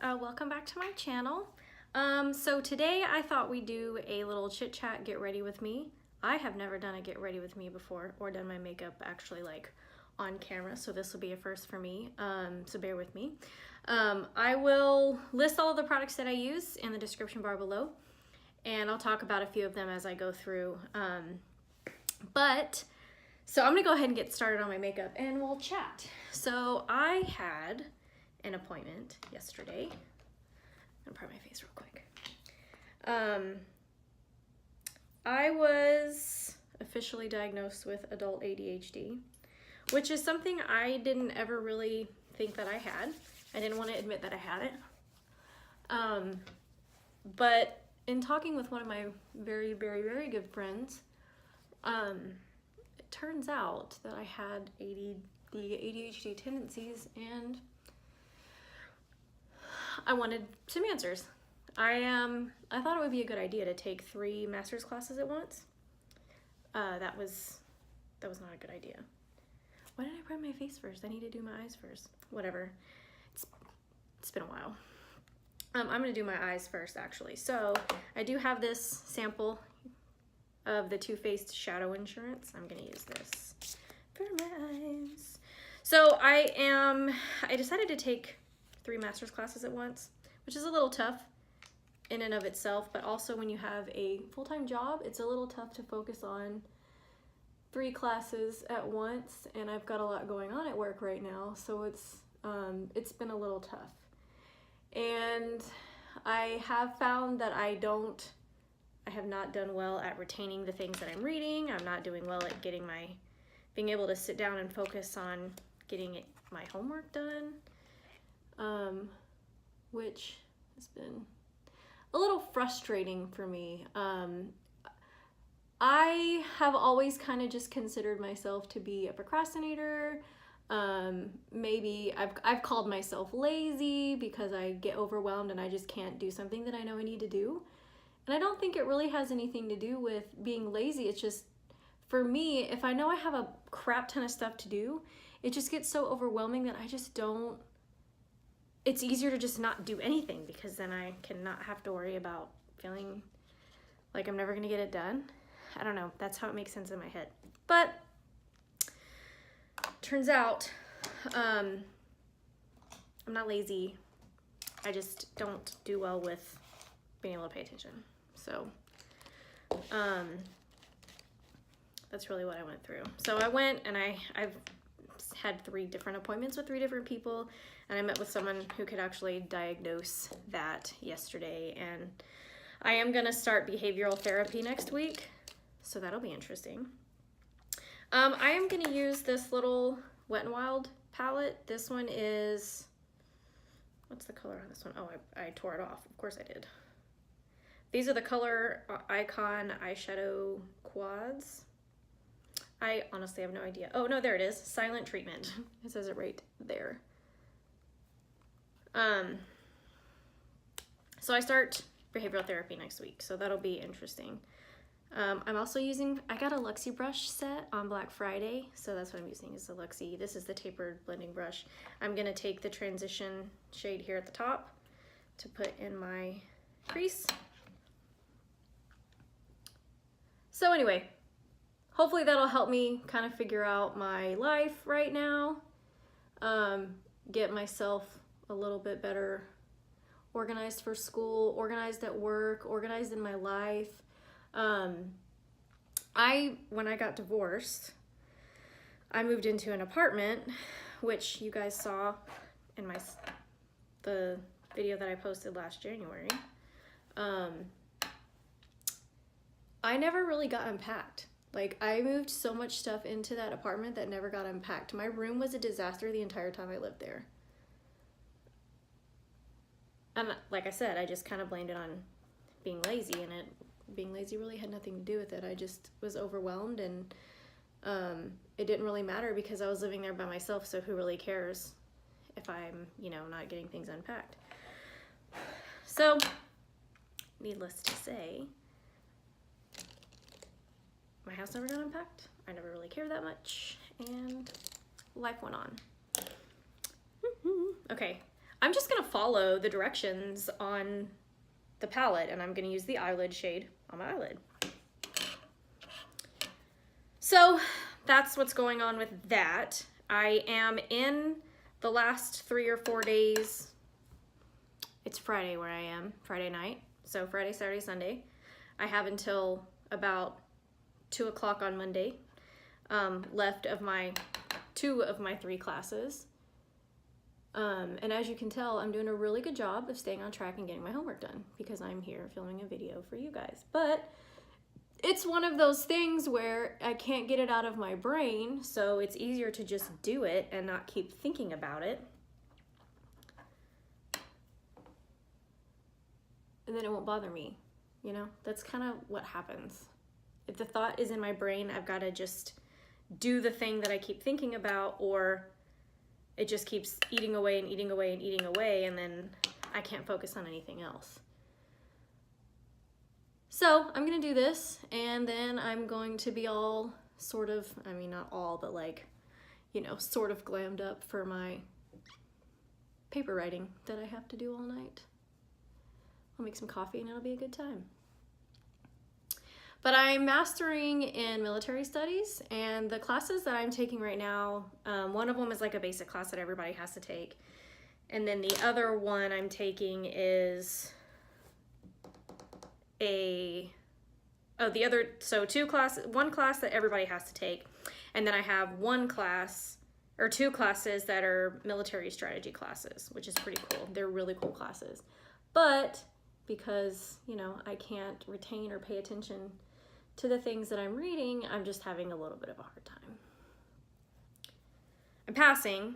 Welcome back to my channel. So today I thought we'd do a little chit chat get ready with me. I have never done a get ready with me before or done my makeup actually like on camera, so this will be a first for me, so bear with me. I will list all of the products that I use in the description bar below, and I'll talk about a few of them as I go through. So I'm gonna go ahead and get started on my makeup and we'll chat. So I had an appointment yesterday. I'm gonna prep my face real quick. I was officially diagnosed with adult ADHD, which is something I didn't ever really think that I had. I didn't want to admit that I had it. But in talking with one of my very, very, very good friends, it turns out that I had the ADHD tendencies, and I wanted some answers. I thought it would be a good idea to take 3 master's classes at once. That was not a good idea. Why did I prep my face first? I need to do my eyes first. Whatever. It's been a while. I'm gonna do my eyes first actually. So I do have this sample of the Too Faced Shadow Insurance. I'm gonna use this for my eyes. So I decided to take 3 master's classes at once, which is a little tough in and of itself, but also when you have a full-time job, it's a little tough to focus on 3 classes at once, and I've got a lot going on at work right now, so it's been a little tough. And I have found that I have not done well at retaining the things that I'm reading. I'm not doing well at being able to sit down and focus on getting my homework done, which has been a little frustrating for me. I have always kind of just considered myself to be a procrastinator. Maybe I've called myself lazy because I get overwhelmed and I just can't do something that I know I need to do. And I don't think it really has anything to do with being lazy. It's just, for me, if I know I have a crap ton of stuff to do, it just gets so overwhelming that I just don't, it's easier to just not do anything, because then I cannot have to worry about feeling like I'm never gonna get it done. I don't know, that's how it makes sense in my head. But turns out I'm not lazy. I just don't do well with being able to pay attention. So that's really what I went through. So I went and I've had 3 different appointments with 3 different people, and I met with someone who could actually diagnose that yesterday, and I am gonna start behavioral therapy next week, so that'll be interesting. I am gonna use this little Wet n Wild palette. This one is, what's the color on this one? Oh, I tore it off. Of course I did. These are the Color Icon Eyeshadow Quads. I honestly have no idea. Oh no, there it is. Silent Treatment. It says it right there. So I start behavioral therapy next week, so that'll be interesting. I'm also I got a Luxie brush set on Black Friday, so that's what I'm using, is the Luxie. This is the tapered blending brush. I'm gonna take the transition shade here at the top to put in my crease. So anyway, hopefully that'll help me kind of figure out my life right now, get myself a little bit better organized for school, organized at work, organized in my life. When I got divorced, I moved into an apartment, which you guys saw in the video that I posted last January. I never really got unpacked. Like, I moved so much stuff into that apartment that never got unpacked. My room was a disaster the entire time I lived there. And like I said, I just kind of blamed it on being lazy, and being lazy really had nothing to do with it. I just was overwhelmed, and it didn't really matter because I was living there by myself, so who really cares if I'm, not getting things unpacked. So, needless to say, my house never got unpacked. I never really cared that much, and life went on. Okay, I'm just gonna follow the directions on the palette, and I'm gonna use the eyelid shade on my eyelid. So that's what's going on with that. I am in the last 3 or 4 days. It's Friday where I am, Friday night. So Friday, Saturday, Sunday. I have until about 2 o'clock on Monday left of my 2 of my 3 classes. And as you can tell, I'm doing a really good job of staying on track and getting my homework done because I'm here filming a video for you guys. But it's one of those things where I can't get it out of my brain, so it's easier to just do it and not keep thinking about it. And then it won't bother me, you know? That's kind of what happens. If the thought is in my brain, I've got to just do the thing that I keep thinking about, or it just keeps eating away and eating away and eating away, and then I can't focus on anything else. So I'm gonna do this, and then I'm going to be all sort of, I mean not all, but like, you know, sort of glammed up for my paper writing that I have to do all night. I'll make some coffee and it'll be a good time. But I'm mastering in military studies, and the classes that I'm taking right now, one of them is like a basic class that everybody has to take. And then the other one I'm taking is so 2 classes, 1 class that everybody has to take. And then I have 1 class or 2 classes that are military strategy classes, which is pretty cool. They're really cool classes. But because, you know, I can't retain or pay attention to the things that I'm reading, I'm just having a little bit of a hard time. I'm passing,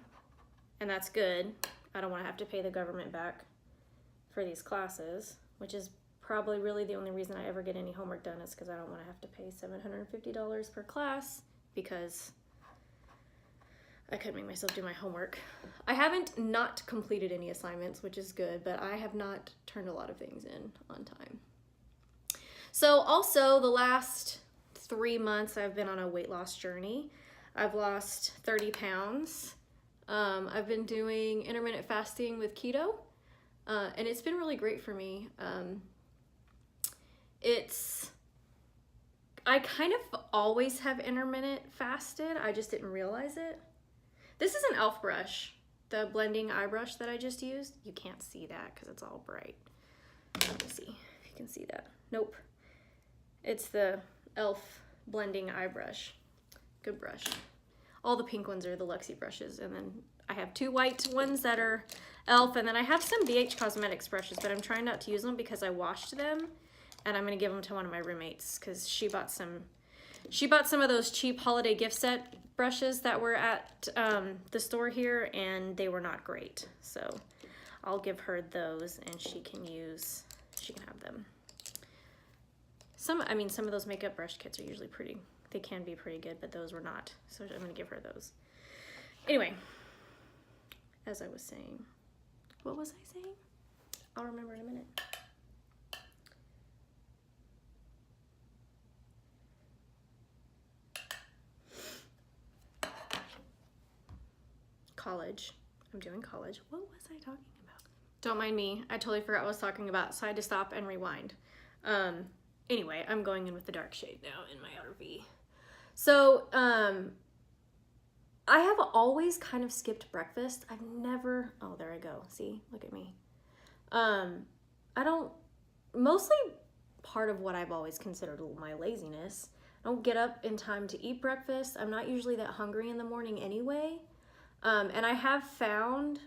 and that's good. I don't want to have to pay the government back for these classes, which is probably really the only reason I ever get any homework done is because I don't want to have to pay $750 per class because I couldn't make myself do my homework. I haven't not completed any assignments, which is good, but I have not turned a lot of things in on time. So also the last 3 months I've been on a weight loss journey. I've lost 30 pounds. I've been doing intermittent fasting with keto, and it's been really great for me. I kind of always have intermittent fasted. I just didn't realize it. This is an e.l.f. brush, the blending eye brush that I just used. You can't see that because it's all bright. Let me see if you can see that. Nope. It's the e.l.f. blending eye brush. Good brush. All the pink ones are the Luxie brushes, and then I have 2 white ones that are e.l.f. and then I have some BH Cosmetics brushes, but I'm trying not to use them because I washed them, and I'm gonna give them to one of my roommates because she bought some of those cheap holiday gift set brushes that were at the store here, and they were not great. So I'll give her those, and she can have them. Some of those makeup brush kits are usually they can be pretty good, but those were not. So I'm gonna give her those. Anyway, as I was saying, what was I saying? I'll remember in a minute. College. I'm doing college. What was I talking about? Don't mind me. I totally forgot what I was talking about, so I had to stop and rewind. Anyway, I'm going in with the dark shade now in my RV. So, I have always kind of skipped breakfast. I've never, oh, there I go. See, look at me. Mostly part of what I've always considered my laziness. I don't get up in time to eat breakfast. I'm not usually that hungry in the morning anyway. And I have found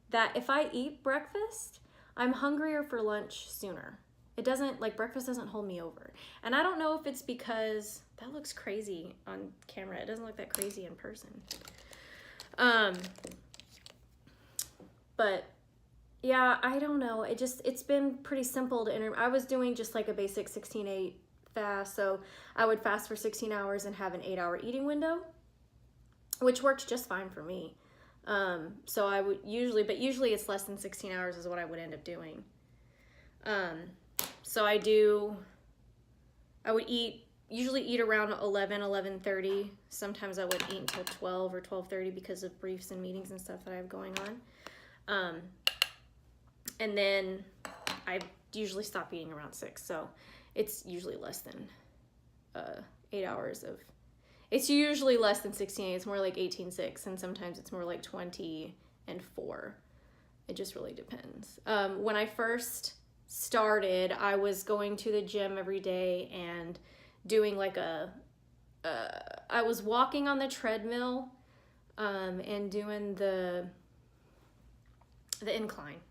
that if I eat breakfast, I'm hungrier for lunch sooner. It doesn't, like, breakfast doesn't hold me over. And I don't know if it's because, that looks crazy on camera. It doesn't look that crazy in person. But yeah, I don't know. It's been pretty simple to I was doing just like a basic 16-8 fast. So I would fast for 16 hours and have an 8-hour eating window, which worked just fine for me. So I would usually it's less than 16 hours is what I would end up doing. So I would usually eat around 11:30. Sometimes I would eat until 12 or 12:30 because of briefs and meetings and stuff that I have going on. And then I usually stop eating around 6. So it's usually less than 8 hours of, it's usually less than 16. It's more like 18.6, and sometimes it's more like 20 and 4. It just really depends. When I first started, I was going to the gym every day and doing like I was walking on the treadmill and doing the incline.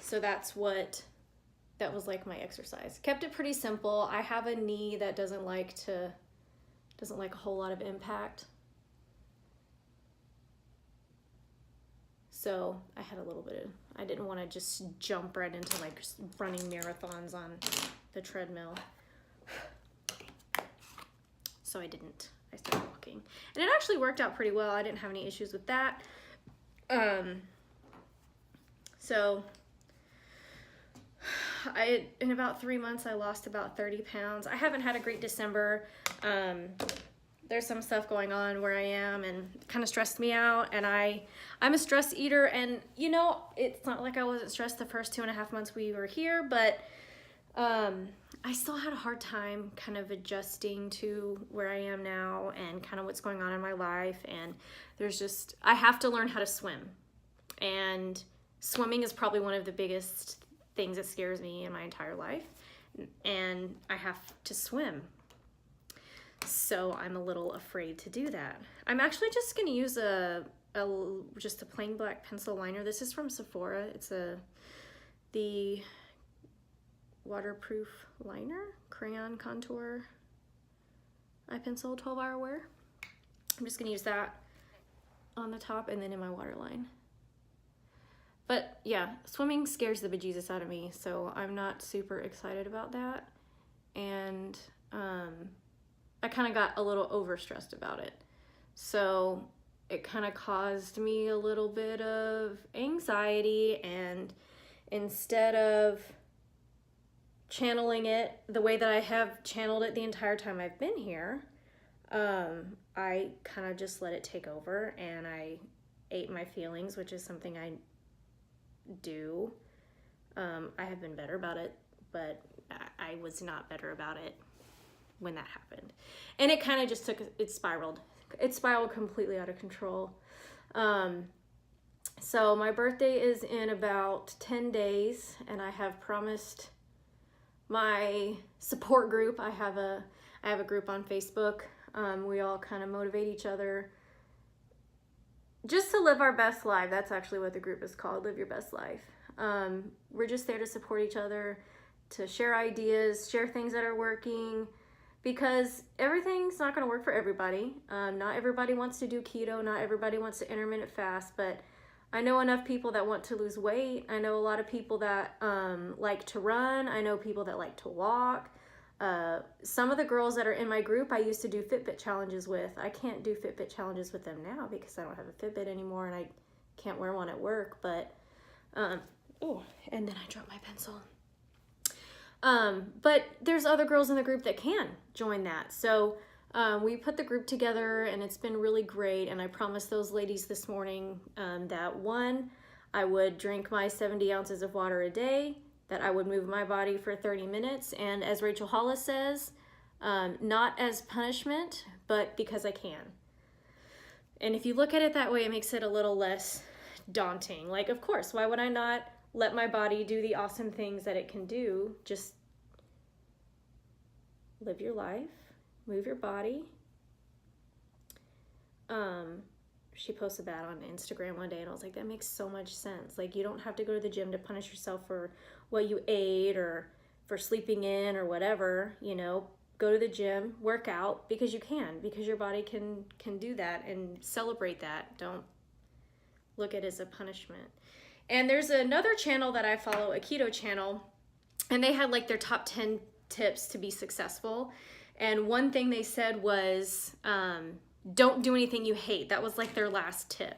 So that was like my exercise. Kept it pretty simple. I have a knee that doesn't like a whole lot of impact. So I had a little bit of, I didn't want to just jump right into like running marathons on the treadmill. So I didn't. I started walking. And it actually worked out pretty well. I didn't have any issues with that. So in about 3 months, I lost about 30 pounds. I haven't had a great December. There's some stuff going on where I am, and it kind of stressed me out. And I'm a stress eater, and you know, it's not like I wasn't stressed the first 2.5 months we were here, but I still had a hard time kind of adjusting to where I am now and kind of what's going on in my life. And I have to learn how to swim. And swimming is probably one of the biggest things that scares me in my entire life. And I have to swim. So I'm a little afraid to do that. I'm actually just going to use just a plain black pencil liner. This is from Sephora. It's the waterproof liner, crayon contour eye pencil, 12-hour wear. I'm just going to use that on the top and then in my waterline. But yeah, swimming scares the bejesus out of me, so I'm not super excited about that. And I kind of got a little overstressed about it. So it kind of caused me a little bit of anxiety, and instead of channeling it the way that I have channeled it the entire time I've been here, I kind of just let it take over, and I ate my feelings, which is something I do. I have been better about it, but I was not better about it when that happened. And it kind of just it spiraled completely out of control. So my birthday is in about 10 days, and I have promised my support group, I have a group on Facebook. We all kind of motivate each other just to live our best life. That's actually what the group is called, Live Your Best Life. We're just there to support each other, to share ideas, share things that are working, because everything's not going to work for everybody. Not everybody wants to do keto, not everybody wants to intermittent fast, but I know enough people that want to lose weight. I know a lot of people that like to run. I know people that like to walk. Some of the girls that are in my group I used to do Fitbit challenges with. I can't do Fitbit challenges with them now because I don't have a Fitbit anymore, and I can't wear one at work. But oh, and then I dropped my pencil. But there's other girls in the group that can join that. So we put the group together, and it's been really great. And I promised those ladies this morning that one, I would drink my 70 ounces of water a day, that I would move my body for 30 minutes. And as Rachel Hollis says, not as punishment, but because I can. And if you look at it that way, it makes it a little less daunting. Like, of course, why would I not let my body do the awesome things that it can do? Just live your life, move your body. She posted that on Instagram one day, and I was like, that makes so much sense. Like, you don't have to go to the gym to punish yourself for what you ate or for sleeping in or whatever. You know, go to the gym, work out because you can, because your body can do that, and celebrate that. Don't look at it as a punishment. And there's another channel that I follow, a keto channel, and they had like their top 10 tips to be successful. And one thing they said was, don't do anything you hate. That was like their last tip.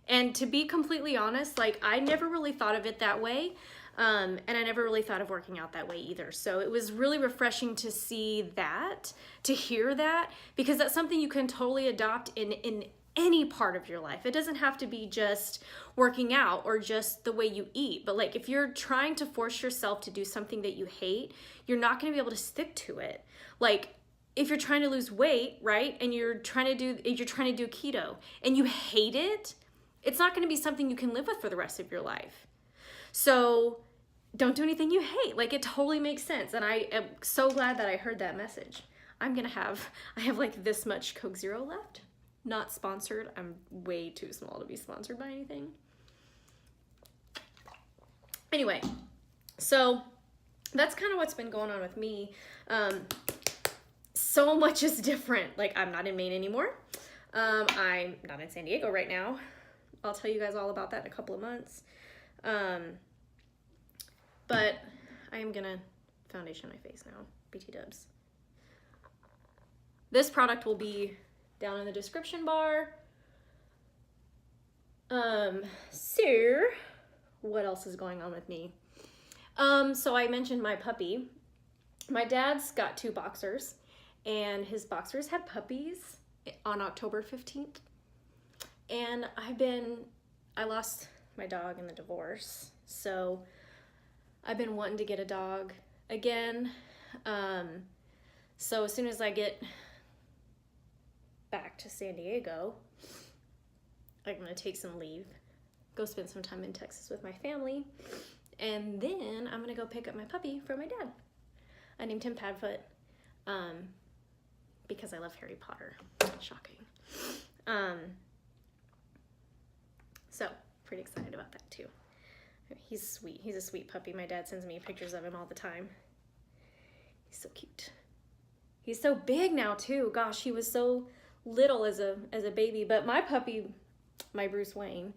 And to be completely honest, like, I never really thought of it that way. And I never really thought of working out that way either. So it was really refreshing to see that, to hear that, because that's something you can totally adopt in any part of your life. It doesn't have to be just working out or just the way you eat. But like if you're trying to force yourself to do something that you hate, you're not going to be able to stick to it. Like if you're trying to lose weight, right? And you're trying to do keto and you hate it, it's not going to be something you can live with for the rest of your life. So don't do anything you hate. Like it totally makes sense. And I am so glad that I heard that message. I have like this much Coke Zero left. Not sponsored. I'm way too small to be sponsored by anything. Anyway, so that's kind of what's been going on with me. So much is different. Like I'm not in Maine anymore. I'm not in San Diego right now. I'll tell you guys all about that in a couple of months. But I am gonna foundation my face now. BT dubs. This product will be down in the description bar. So what else is going on with me? So I mentioned my puppy. My dad's got 2 boxers, and his boxers had puppies on October 15th. And I lost my dog in the divorce, so I've been wanting to get a dog again. So as soon as I get back to San Diego, I'm gonna take some leave, go spend some time in Texas with my family, and then I'm gonna go pick up my puppy from my dad. I named him Padfoot because I love Harry Potter. Shocking. So pretty excited about that too. He's sweet. He's a sweet puppy. My dad sends me pictures of him all the time. He's so cute. He's so big now too. Gosh, he was so little as a baby, but my puppy, my Bruce Wayne,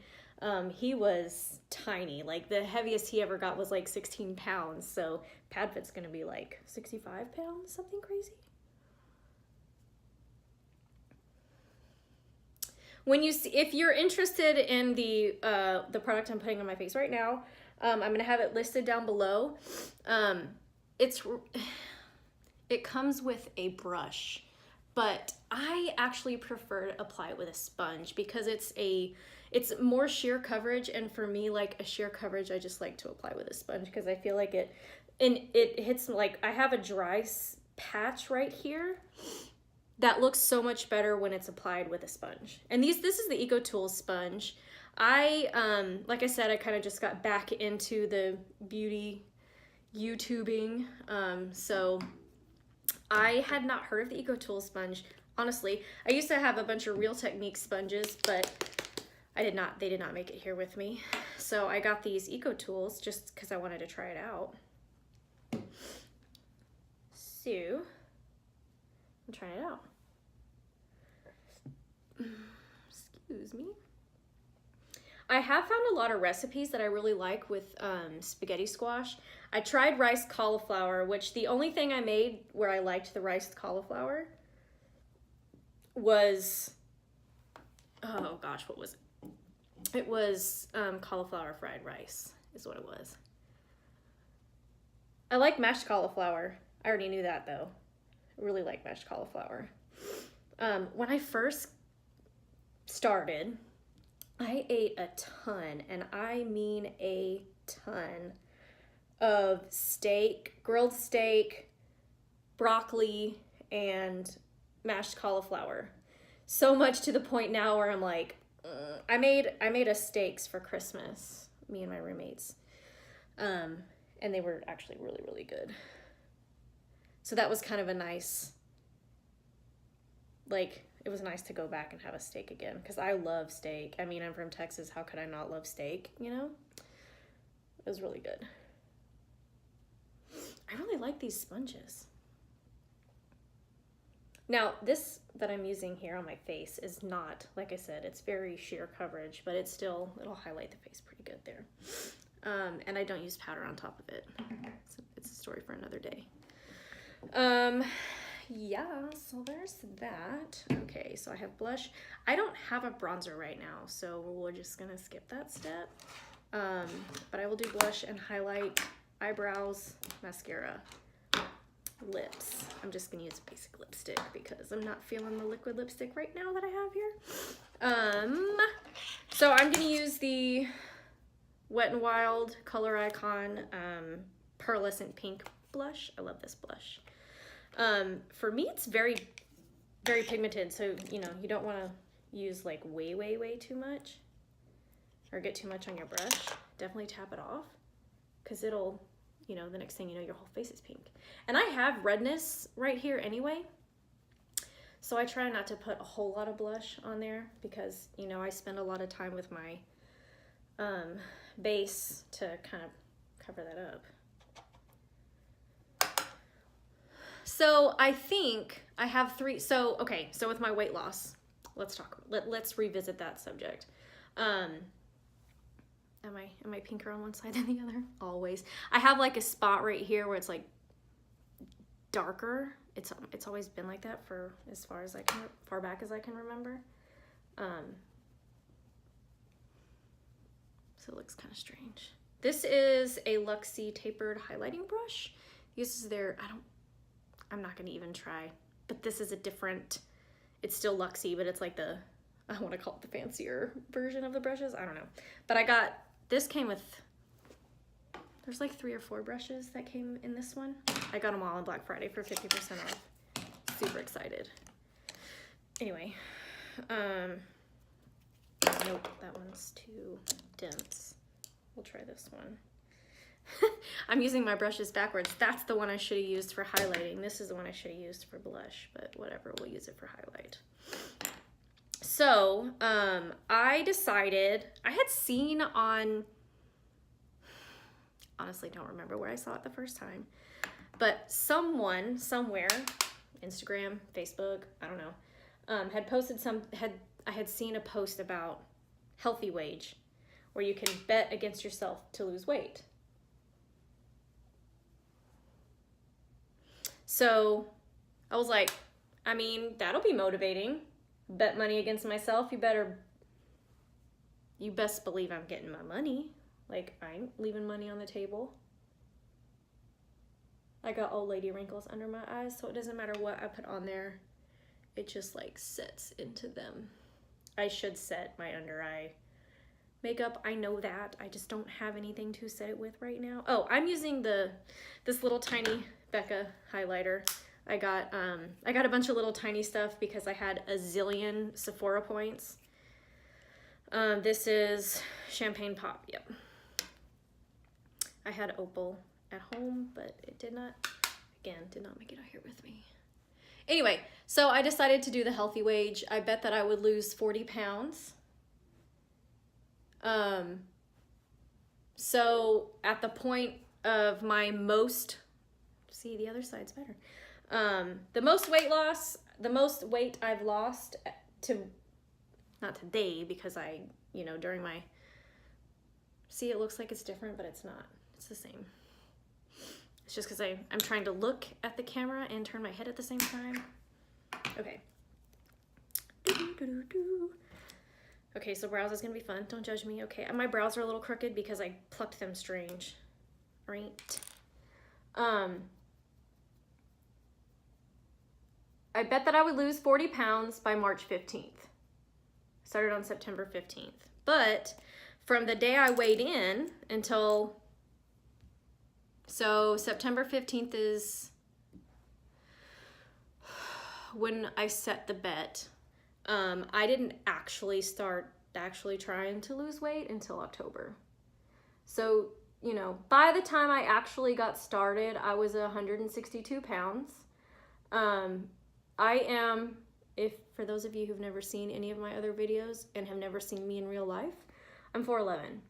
he was tiny. Like the heaviest he ever got was like 16 pounds. So Padfoot's gonna be like 65 pounds, something crazy. If you're interested in the product I'm putting on my face right now, I'm gonna have it listed down below. It comes with a brush, but I actually prefer to apply it with a sponge because it's more sheer coverage, and for me, like a sheer coverage, I just like to apply with a sponge because I feel like it hits, like I have a dry patch right here that looks so much better when it's applied with a sponge. And this is the EcoTools sponge. Like I said, I kind of just got back into the beauty YouTubing, so I had not heard of the EcoTools sponge. Honestly, I used to have a bunch of Real Technique sponges, but they did not make it here with me. So I got these EcoTools just because I wanted to try it out. So I'm trying it out. Excuse me. I have found a lot of recipes that I really like with spaghetti squash. I tried rice cauliflower, which the only thing I made where I liked the rice cauliflower was, oh gosh, what was it? It was cauliflower fried rice is what it was. I like mashed cauliflower. I already knew that though. I really like mashed cauliflower. When I first started, I ate a ton, and I mean a ton, of steak, grilled steak, broccoli, and mashed cauliflower. So much to the point now where I'm like, I made a steaks for Christmas, me and my roommates, and they were actually really, really good. So that was kind of a nice, like, it was nice to go back and have a steak again, because I love steak. I mean, I'm from Texas. How could I not love steak, you know? It was really good. I really like these sponges. Now, this that I'm using here on my face is not, like I said, it's very sheer coverage, but it'll highlight the face pretty good there. And I don't use powder on top of it. It's a story for another day. Yeah, so there's that. Okay, so I have blush. I don't have a bronzer right now, so we're just gonna skip that step. But I will do blush and highlight, eyebrows, mascara, lips. I'm just gonna use basic lipstick because I'm not feeling the liquid lipstick right now that I have here. So I'm gonna use the Wet n Wild Color Icon Pearlescent Pink blush. I love this blush. For me, it's very, very pigmented, so you know, you don't want to use like way too much or get too much on your brush. Definitely tap it off, because it'll, you know, the next thing you know, your whole face is pink. And I have redness right here anyway, so I try not to put a whole lot of blush on there, because, you know, I spend a lot of time with my base to kind of cover that up. So I think I have three. So, okay, so with my weight loss, let's revisit that subject. Am I pinker on one side than the other? Always. I have like a spot right here where it's like darker. It's always been like that for as far back as I can remember. So it looks kind of strange. This is a Luxie tapered highlighting brush. This is their, I'm not gonna even try, but this is a different, it's still Luxie, but it's like the, I want to call it the fancier version of the brushes. I don't know. But this came with, there's like 3 or 4 brushes that came in this one. I got them all on Black Friday for 50% off. Super excited. Anyway, nope, that one's too dense. We'll try this one. I'm using my brushes backwards. That's the one I should have used for highlighting. This is the one I should have used for blush, but whatever, we'll use it for highlight. So, I decided, I had seen on, honestly don't remember where I saw it the first time, but someone, somewhere, Instagram, Facebook, I don't know, had posted I had seen a post about Healthy Wage, where you can bet against yourself to lose weight. So I was like, I mean, that'll be motivating. Bet money against myself. You best believe I'm getting my money. Like, I ain't leaving money on the table. I got old lady wrinkles under my eyes, so it doesn't matter what I put on there. It just like sets into them. I should set my under eye makeup. I know that. I just don't have anything to set it with right now. Oh, I'm using this little tiny Becca highlighter. I got a bunch of little tiny stuff because I had a zillion Sephora points. This is Champagne Pop. Yep. I had Opal at home, but it did not make it out here with me. Anyway, so I decided to do the Healthy Wage. I bet that I would lose 40 pounds. So at the point of my most, see, the other side's better. The most weight I've lost not today, because during my, see, it looks like it's different, but it's not. It's the same. It's just because I'm trying to look at the camera and turn my head at the same time. Okay. Okay, so brows is gonna be fun. Don't judge me. Okay, my brows are a little crooked because I plucked them strange. Right. I bet that I would lose 40 pounds by March 15th. Started on September 15th. But from the day I weighed in until, so September 15th is when I set the bet. I didn't actually start trying to lose weight until October. So, by the time I actually got started, I was 162 pounds. I am, for those of you who've never seen any of my other videos and have never seen me in real life, I'm 4'11".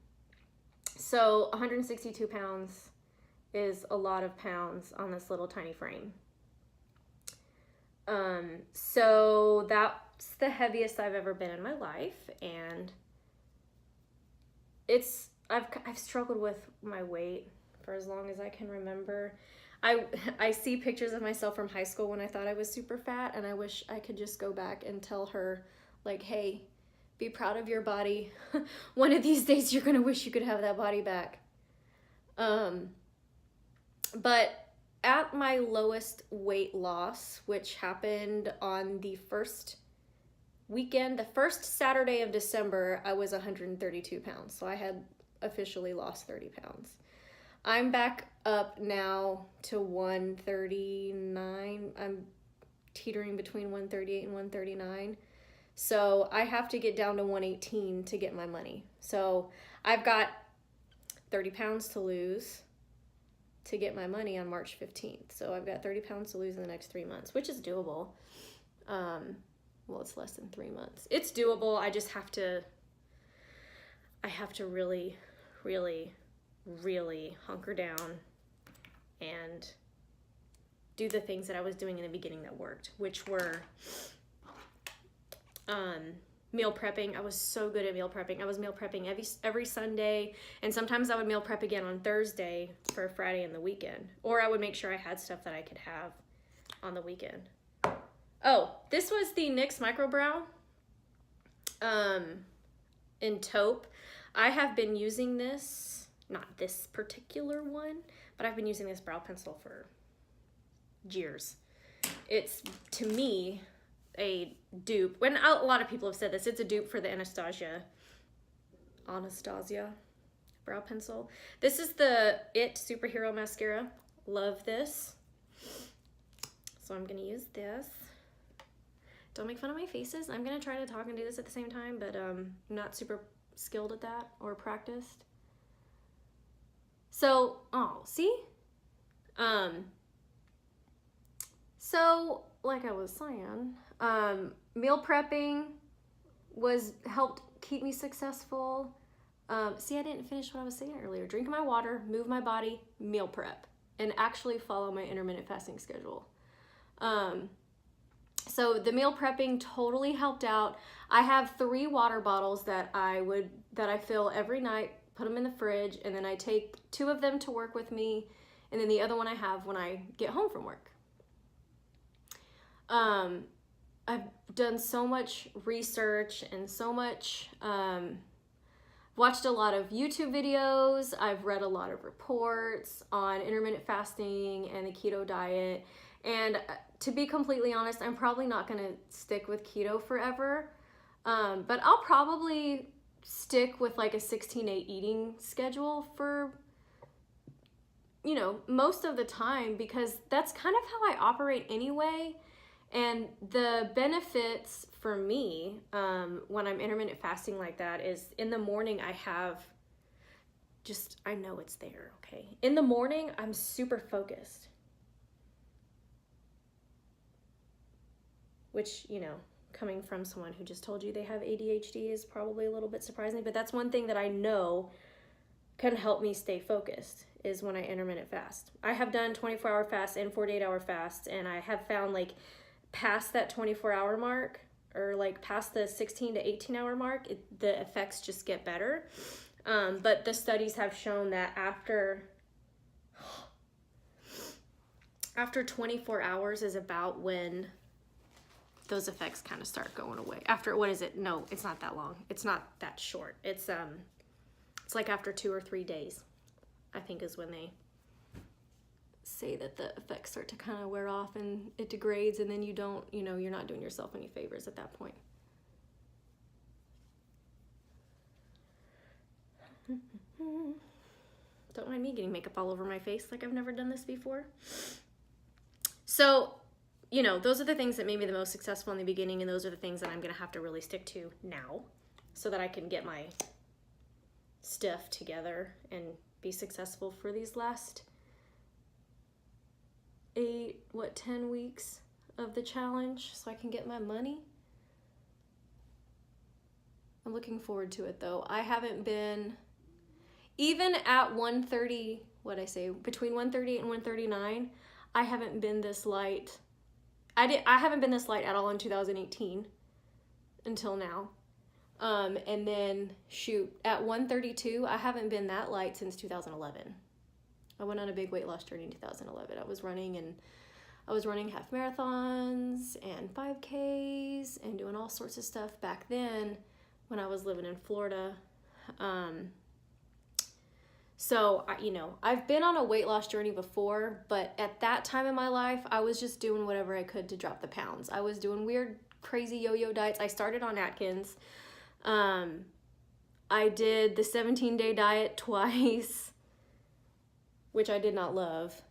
So 162 pounds is a lot of pounds on this little tiny frame. So that's the heaviest I've ever been in my life, and I've struggled with my weight for as long as I can remember. I see pictures of myself from high school when I thought I was super fat, and I wish I could just go back and tell her, like, hey, be proud of your body. One of these days you're gonna wish you could have that body back. But at my lowest weight loss, which happened on the 1st weekend, the first Saturday of December, I was 132 pounds. So I had officially lost 30 pounds. I'm back up now to 139. I'm teetering between 138 and 139. So I have to get down to 118 to get my money. So I've got 30 pounds to lose to get my money on March 15th. So I've got 30 pounds to lose in the next 3 months, which is doable. Well, it's less than 3 months. It's doable. I just have to, really, really, really hunker down and do the things that I was doing in the beginning that worked, which were meal prepping. I was so good at meal prepping. I was meal prepping every Sunday, and sometimes I would meal prep again on Thursday for Friday and the weekend. Or I would make sure I had stuff that I could have on the weekend. Oh, this was the NYX Microbrow in Taupe. I have been using this, not this particular one, but I've been using this brow pencil for years. It's, to me, a dupe. When a lot of people have said this, it's a dupe for the Anastasia brow pencil. This is the It Superhero Mascara. Love this. So I'm gonna use this. Don't make fun of my faces. I'm gonna try to talk and do this at the same time, but I'm not super skilled at that or practiced. So, oh, see? So, like I was saying, meal prepping helped keep me successful. See, I didn't finish what I was saying earlier. Drink my water, move my body, meal prep, and actually follow my intermittent fasting schedule. So the meal prepping totally helped out. I have 3 water bottles that I fill every night, put them in the fridge, and then I take 2 of them to work with me, and then the other one I have when I get home from work. I've done so much research and so much, watched a lot of YouTube videos. I've read a lot of reports on intermittent fasting and the keto diet. And to be completely honest, I'm probably not going to stick with keto forever. But I'll probably stick with like a 16-8 eating schedule for, you know, most of the time, because that's kind of how I operate anyway. And the benefits for me when I'm intermittent fasting like that is in the morning I know it's there, okay? In the morning, I'm super focused. Which, you know, coming from someone who just told you they have ADHD is probably a little bit surprising, but that's one thing that I know can help me stay focused is when I intermittent fast. I have done 24-hour fasts and 48-hour fasts, and I have found like past that 24-hour mark, or like past the 16 to 18-hour mark, the effects just get better. But the studies have shown that after 24 hours is about when those effects kind of start going away. After, what is it? No, it's not that long. It's not that short. It's like after 2 or 3 days, I think, is when they say that the effects start to kind of wear off and it degrades, and then you don't, you know, you're not doing yourself any favors at that point. Don't mind me getting makeup all over my face like I've never done this before. So, you know, those are the things that made me the most successful in the beginning, and those are the things that I'm going to have to really stick to now so that I can get my stuff together and be successful for these last 10 weeks of the challenge so I can get my money. I'm looking forward to it though. I haven't been, even at 130, between 138 and 139, I haven't been this light. I haven't been this light at all in 2018 until now. And then shoot, at 132, I haven't been that light since 2011. I went on a big weight loss journey in 2011. I was running half marathons and 5Ks and doing all sorts of stuff back then when I was living in Florida. So, you know, I've been on a weight loss journey before, but at that time in my life, I was just doing whatever I could to drop the pounds. I was doing weird crazy yo-yo diets. I started on Atkins. I did the 17-day diet twice, which I did not love.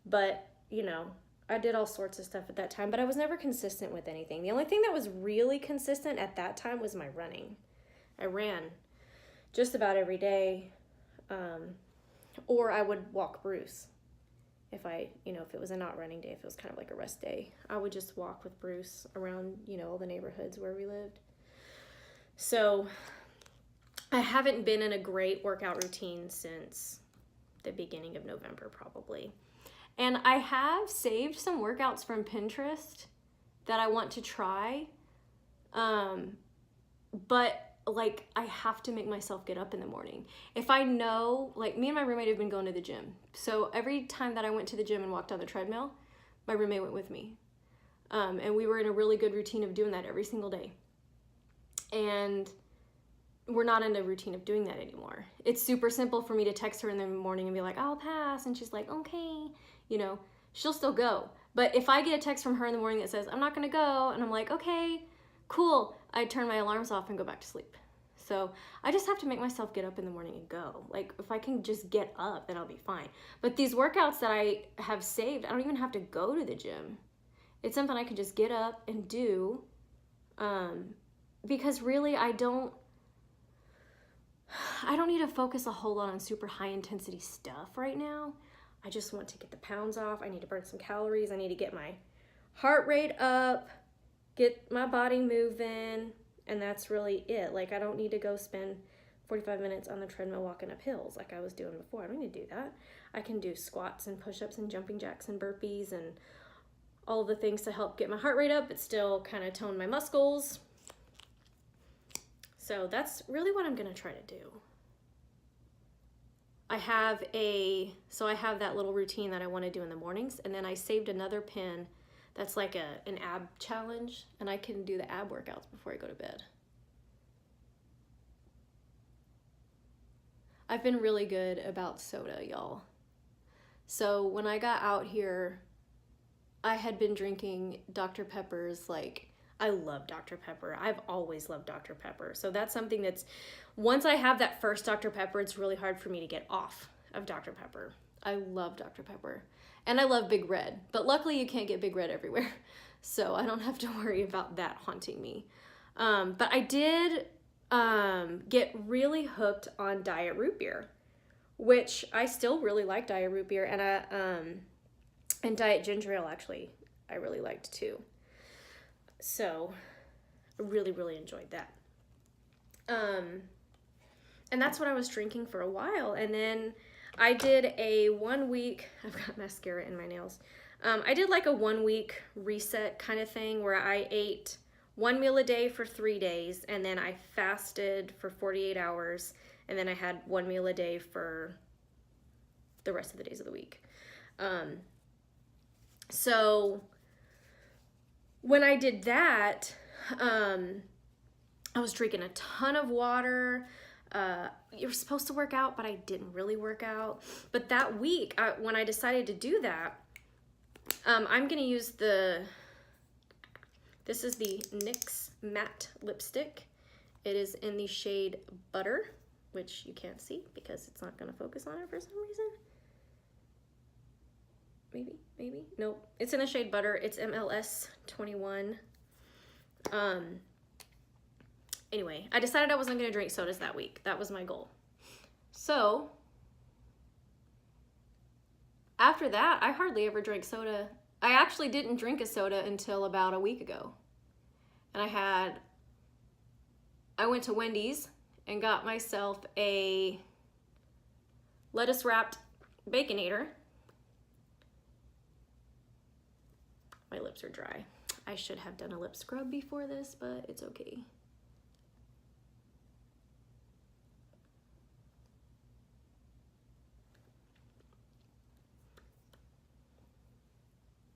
But, you know, I did all sorts of stuff at that time, but I was never consistent with anything. The only thing that was really consistent at that time was my running. I ran just about every day, or I would walk Bruce. If it was a not running day, if it was kind of like a rest day, I would just walk with Bruce around, you know, all the neighborhoods where we lived. So I haven't been in a great workout routine since the beginning of November, probably. And I have saved some workouts from Pinterest that I want to try. But like, I have to make myself get up in the morning. If I know, like, me and my roommate have been going to the gym. So every time that I went to the gym and walked on the treadmill, my roommate went with me. And we were in a really good routine of doing that every single day. And we're not in a routine of doing that anymore. It's super simple for me to text her in the morning and be like, I'll pass. And she's like, okay, you know, she'll still go. But if I get a text from her in the morning that says, I'm not gonna go, and I'm like, okay, cool, I turn my alarms off and go back to sleep. So I just have to make myself get up in the morning and go. Like, if I can just get up, then I'll be fine. But these workouts that I have saved, I don't even have to go to the gym. It's something I can just get up and do, because really I don't need to focus a whole lot on super high intensity stuff right now. I just want to get the pounds off. I need to burn some calories. I need to get my heart rate up, get my body moving, and that's really it. Like, I don't need to go spend 45 minutes on the treadmill walking up hills like I was doing before. I don't need to do that. I can do squats and push-ups and jumping jacks and burpees and all the things to help get my heart rate up but still kind of tone my muscles. So that's really what I'm gonna try to do. I have that little routine that I want to do in the mornings, and then I saved another pin that's like an ab challenge, and I can do the ab workouts before I go to bed. I've been really good about soda, y'all. So when I got out here, I had been drinking Dr. Pepper's, like, I love Dr. Pepper. I've always loved Dr. Pepper. So that's something that's, once I have that first Dr. Pepper, it's really hard for me to get off of Dr. Pepper. I love Dr. Pepper. And I love Big Red. But luckily you can't get Big Red everywhere. So I don't have to worry about that haunting me. But I did get really hooked on Diet Root Beer, which I still really like Diet Root Beer. And Diet Ginger Ale, actually, I really liked too. So I really, really enjoyed that. And that's what I was drinking for a while. And then I did a 1 week, I've got mascara in my nails. I did like a 1 week reset kind of thing where I ate one meal a day for 3 days, and then I fasted for 48 hours, and then I had one meal a day for the rest of the days of the week. So when I did that, I was drinking a ton of water. You're supposed to work out, but I didn't really work out. But that week, when I decided to do that, I'm going to use this is the NYX Matte Lipstick. It is in the shade Butter, which you can't see because it's not going to focus on it for some reason. Maybe, nope. It's in the shade Butter. It's MLS 21. Anyway, I decided I wasn't going to drink sodas that week. That was my goal. So after that, I hardly ever drank soda. I actually didn't drink a soda until about a week ago. And I went to Wendy's and got myself a lettuce wrapped Baconator. My lips are dry. I should have done a lip scrub before this, but it's okay.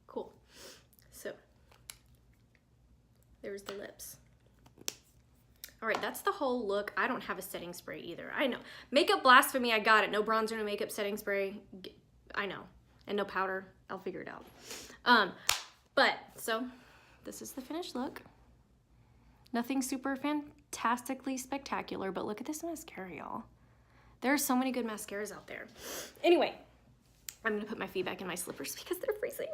Cool. So there's the lips. All right, that's the whole look. I don't have a setting spray either. I know. Makeup blasphemy, I got it. No bronzer, no makeup, setting spray. I know. And no powder. I'll figure it out. But, so, this is the finished look. Nothing super fantastically spectacular, but look at this mascara, y'all. There are so many good mascaras out there. Anyway, I'm gonna put my feet back in my slippers because they're freezing.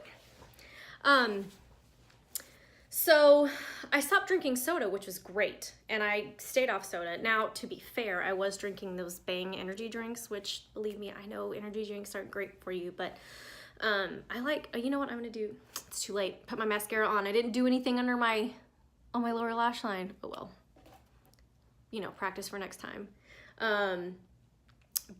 So I stopped drinking soda, which was great, and I stayed off soda. Now, to be fair, I was drinking those Bang energy drinks, which, believe me, I know energy drinks aren't great for you, but I like, you know what I'm gonna do? It's too late. Put my mascara on. I didn't do anything under on my lower lash line. Oh well. You know, practice for next time.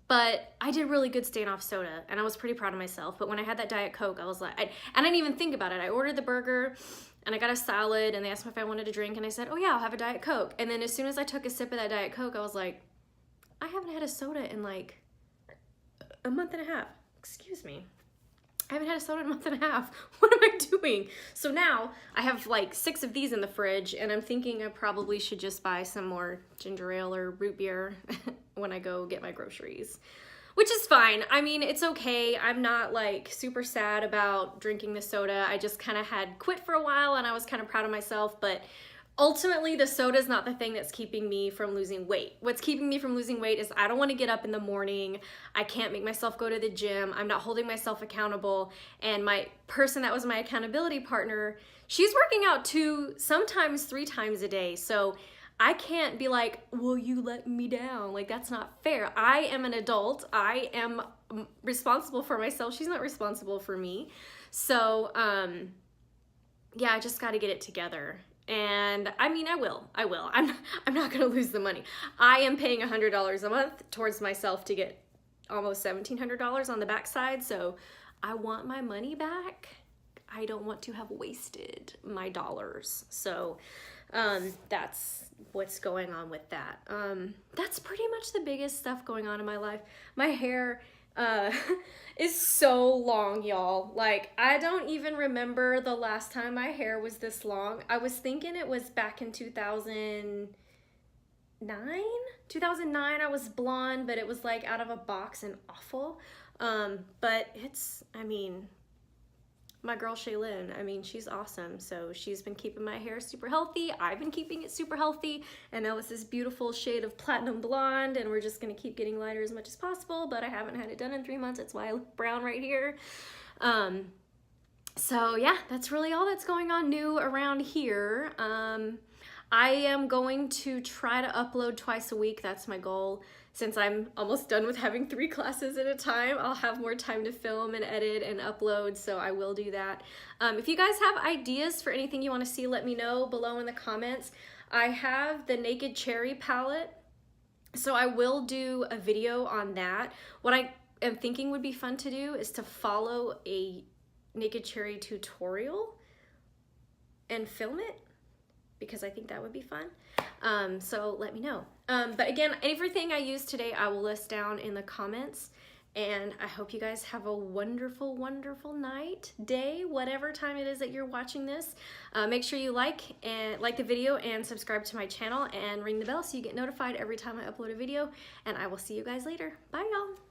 But I did really good staying off soda, and I was pretty proud of myself. But when I had that Diet Coke, I was like, and I didn't even think about it. I ordered the burger, and I got a salad, and they asked me if I wanted a drink, and I said, oh yeah, I'll have a Diet Coke. And then as soon as I took a sip of that Diet Coke, I was like, I haven't had a soda in like a month and a half. Excuse me. I haven't had a soda in a month and a half. What am I doing? So now I have like 6 of these in the fridge, and I'm thinking I probably should just buy some more ginger ale or root beer when I go get my groceries, which is fine. I mean, it's okay. I'm not like super sad about drinking the soda. I just kind of had quit for a while, and I was kind of proud of myself, but ultimately, the soda is not the thing that's keeping me from losing weight. What's keeping me from losing weight is I don't want to get up in the morning. I can't make myself go to the gym. I'm not holding myself accountable. And my person that was my accountability partner, she's working out 2, sometimes 3 times a day. So I can't be like, will you let me down? Like, that's not fair. I am an adult. I am responsible for myself. She's not responsible for me. So, yeah, I just got to get it together. And I mean, I will. I'm not gonna lose the money. I am paying $100 a month towards myself to get almost $1,700 on the backside. So I want my money back. I don't want to have wasted my dollars. So that's what's going on with that. That's pretty much the biggest stuff going on in my life. My hair is so long, y'all. Like, I don't even remember the last time my hair was this long. I was thinking it was back in 2009. 2009 I was blonde, but it was like out of a box and awful. But it's, I mean, my girl Shaylin, I mean, she's awesome. So she's been keeping my hair super healthy. I've been keeping it super healthy. And now it's this beautiful shade of platinum blonde, and we're just gonna keep getting lighter as much as possible, but I haven't had it done in 3 months. That's why I look brown right here. So yeah, that's really all that's going on new around here. I am going to try to upload twice a week. That's my goal. Since I'm almost done with having 3 classes at a time, I'll have more time to film and edit and upload, so I will do that. If you guys have ideas for anything you want to see, let me know below in the comments. I have the Naked Cherry palette, so I will do a video on that. What I am thinking would be fun to do is to follow a Naked Cherry tutorial and film it, because I think that would be fun. So let me know. But again, everything I used today, I will list down in the comments. And I hope you guys have a wonderful, wonderful night, day, whatever time it is that you're watching this. Make sure you like the video and subscribe to my channel and ring the bell so you get notified every time I upload a video. And I will see you guys later. Bye, y'all.